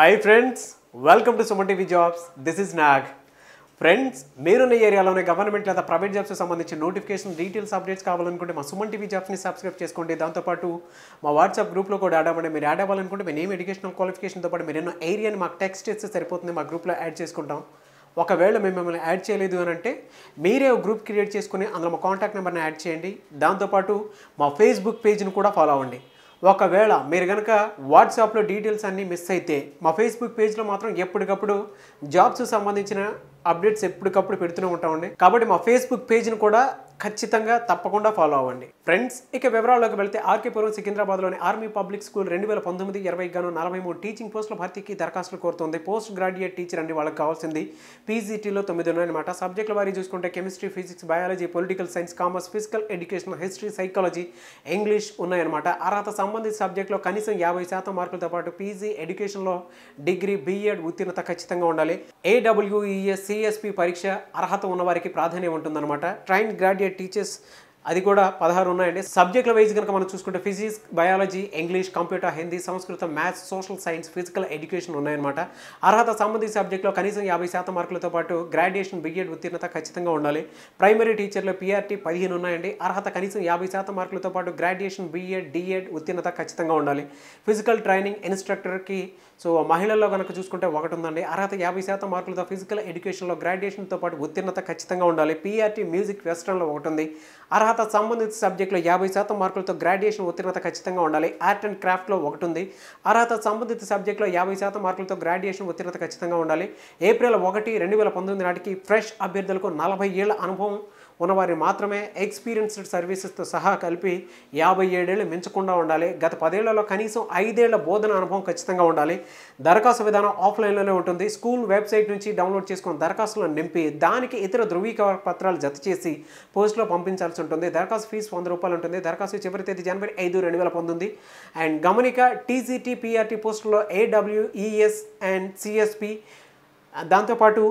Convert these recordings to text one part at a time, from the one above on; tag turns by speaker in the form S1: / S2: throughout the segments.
S1: Hi friends, welcome to Suman TV Jobs. This is Nag. Friends మీరున్న ఏరియాలోనే government లేదా private జాబ్స్కి సంబంధించి నోటిఫికేషన్ డీటెయిల్స్ అప్డేట్స్ కావాలనుకుంటే మా సుమన్ టీవీ జాబ్స్ని సబ్స్క్రైబ్ చేసుకోండి. దాంతోపాటు మా వాట్సాప్ గ్రూప్లో కూడా యాడ్ అవ్వండి. మీరు యాడ్ అవ్వాలనుకుంటే మీ నేమ్ ఎడ్యుకేషనల్ క్వాలిఫికేషన్తో పాటు మీరు ఎన్నో ఏరియాని మాకు టెక్స్ట్ చేస్తే సరిపోతుంది, మా గ్రూప్లో యాడ్ చేసుకుంటాం. ఒకవేళ మేము మిమ్మల్ని యాడ్ చేయలేదు అని అంటే మీరే ఒక గ్రూప్ క్రియేట్ చేసుకుని అందులో మా కాంటాక్ట్ నెంబర్ని యాడ్ చేయండి. దాంతోపాటు మా ఫేస్బుక్ పేజ్ని కూడా ఫాలో అవ్వండి. ఒకవేళ మీరు కనుక వాట్సాప్లో డీటెయిల్స్ అన్నీ మిస్ అయితే మా ఫేస్బుక్ పేజ్లో మాత్రం ఎప్పటికప్పుడు జాబ్స్ సంబంధించిన అప్డేట్స్ ఎప్పటికప్పుడు పెడుతూనే ఉంటామండి. కాబట్టి మా ఫేస్బుక్ పేజ్ని కూడా ఖచ్చితంగా తప్పకుండా ఫాలో అవ్వండి. ఫ్రెండ్స్ ఇక వివరాల్లోకి వెళ్తే ఆర్కేపురం సికింద్రాబాద్లోని ఆర్మీ పబ్లిక్ స్కూల్ 2019-20 గాను 43 టీచింగ్ పోస్టుల భర్తీకి దరఖాస్తులు కోరుతుంది. పోస్ట్ గ్రాడ్యుయేట్ టీచర్ అండి వాళ్ళకి కావాల్సింది. పీజీటీలో 9 ఉన్నాయన్నమాట. సబ్జెక్టుల వారీ చూసుకుంటే chemistry, physics, biology, political science, commerce, physical education, history, psychology, English ఉన్నాయన్నమాట. అర్హత సంబంధిత సబ్జెక్టులో కనీసం 50% మార్కులతో పాటు పీజీ ఎడ్యుకేషన్లో డిగ్రీ, బీఎడ్ ఉత్తీర్ణత ఖచ్చితంగా ఉండాలి. AWES CSP పరీక్ష అర్హత ఉన్న వారికి ప్రాధాన్యం ఉంటుందన్నమాట. ట్రైన్ గ్రాడ్యుయేట్ టీచర్స్ అది కూడా 16 ఉన్నాయండి. సబ్జెక్టుల వైజ్ కనుక మనం చూసుకుంటే physics, biology, English, computer, Hindi, Sanskrit, maths, social science, physical education ఉన్నాయన్నమాట. అర్హత సంబంధిత సబ్జెక్టులో కనీసం 50% మార్కులతో పాటు గ్రాడ్యుయేషన్, బీఎడ్ ఉత్తీర్ణత ఖచ్చితంగా ఉండాలి. ప్రైమరీ టీచర్లో PRT 15 ఉన్నాయండి. అర్హత కనీసం 50% మార్కులతో పాటు గ్రాడ్యుయేషన్, బీఎడ్, డిఎడ్ ఉత్తీర్ణత ఖచ్చితంగా ఉండాలి. ఫిజికల్ ట్రైనింగ్ ఇన్స్ట్రక్టర్కి మహిళల్లో కనుక చూసుకుంటే 1 ఉందండి. అర్హత 50% మార్కులతో ఫిజికల్ ఎడ్యుకేషన్లో గ్రాడ్యుయేషన్తో పాటు ఉత్తీర్ణత ఖచ్చితంగా ఉండాలి. PRT మ్యూజిక్ వెస్టర్న్లో 1 ఉంది. అర్హత సంబంధిత సబ్జెక్టులో 50% మార్కులతో గ్రాడ్యుయేషన్ ఉత్తీర్ణత ఖచ్చితంగా ఉండాలి. ఆర్ట్ అండ్ క్రాఫ్ట్లో 1 ఉంది. అర్హత సంబంధిత సబ్జెక్టులో 50% మార్కులతో గ్రాడ్యుయేషన్ ఉత్తీర్ణత ఖచ్చితంగా ఉండాలి. ఏప్రిల్ 1, 2019 నాటికి ఫ్రెష్ అభ్యర్థులకు 40 ఏళ్ల అనుభవం ఉన్నవారిని మాత్రమే ఎక్స్పీరియన్స్డ్ సర్వీసెస్తో సహా కలిపి 57 ఏళ్ళు మించకుండా ఉండాలి. గత 10 ఏళ్లలో కనీసం 5 ఏళ్ల బోధన అనుభవం ఖచ్చితంగా ఉండాలి. దరఖాస్తు విధానం ఆఫ్లైన్లోనే ఉంటుంది. స్కూల్ వెబ్సైట్ నుంచి డౌన్లోడ్ చేసుకున్న దరఖాస్తులను నింపి దానికి ఇతర ధృవీకరణ పత్రాలు జత చేసి పోస్టులో పంపించాల్సి ఉంటుంది. దరఖాస్తు ఫీజు ₹100 ఉంటుంది. దరఖాస్తు చివరి తేదీ జనవరి 5, 2019. అండ్ గమనిక, TCT, PRT పోస్టులో AWES అండ్ CSP దాంతోపాటు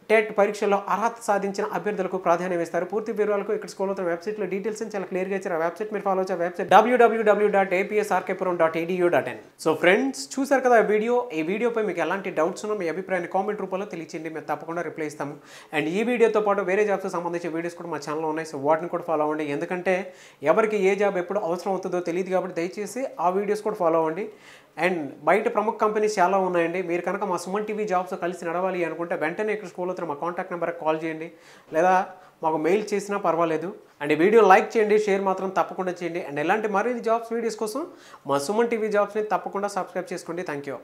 S1: టెట్ పరీక్షల్లో అర్హత సాధించిన అభ్యర్థులకు ప్రాధాన్యం ఇస్తారు. పూర్తి వివరాలకు ఇక్కడ స్కూల్ అవుతున్న వెబ్సైట్లో డీటెయిల్స్ చాలా క్లియర్గా ఇచ్చారు. ఆ వెబ్సైట్ మీరు ఫాలో వచ్చే వెబ్సైట్ www.apsrkpuram.edu.in. సో ఫ్రెండ్స్ చూసారు కదా ఈ వీడియోపై మీకు ఎలాంటి డౌట్స్ ఉన్నా మీ అభిప్రాయాన్ని కామెంట్ రూపంలో తెలియచేయండి, మేము తప్పకుండా రిప్లై ఇస్తాము. అండ్ ఈ వీడియోతో పాటు వేరే జాబ్స్కి సంబంధించిన వీడియోస్ కూడా మా ఛానల్లో ఉన్నాయి. సో వాటిని కూడా ఫాలో అవ్వండి. ఎందుకంటే ఎవరికి ఏ జాబ్ ఎప్పుడు అవసరం అవుతుందో తెలియదు కాబట్టి దయచేసి ఆ వీడియోస్ కూడా ఫాలో అవ్వండి. అండ్ బయట ప్రముఖ కంపెనీస్ చాలా ఉన్నాయండి. మీరు కనుక మా సుమన్ టీవీ జాబ్స్ కలిసి నడవాలి అనుకుంటే వెంటనే ఇక్కడ స్కూల్ అవుతున్న మా కాంటాక్ట్ నెంబర్కి కాల్ చేయండి, లేదా మాకు మెయిల్ చేసినా పర్వాలేదు. అండ్ ఈ వీడియో లైక్ చేయండి, షేర్ మాత్రం తప్పకుండా చేయండి. అండ్ ఎలాంటి మరిన్ని జాబ్స్ వీడియోస్ కోసం మా సుమన్ టీవీ జాబ్స్ని తప్పకుండా సబ్స్క్రైబ్ చేసుకోండి. Thank you.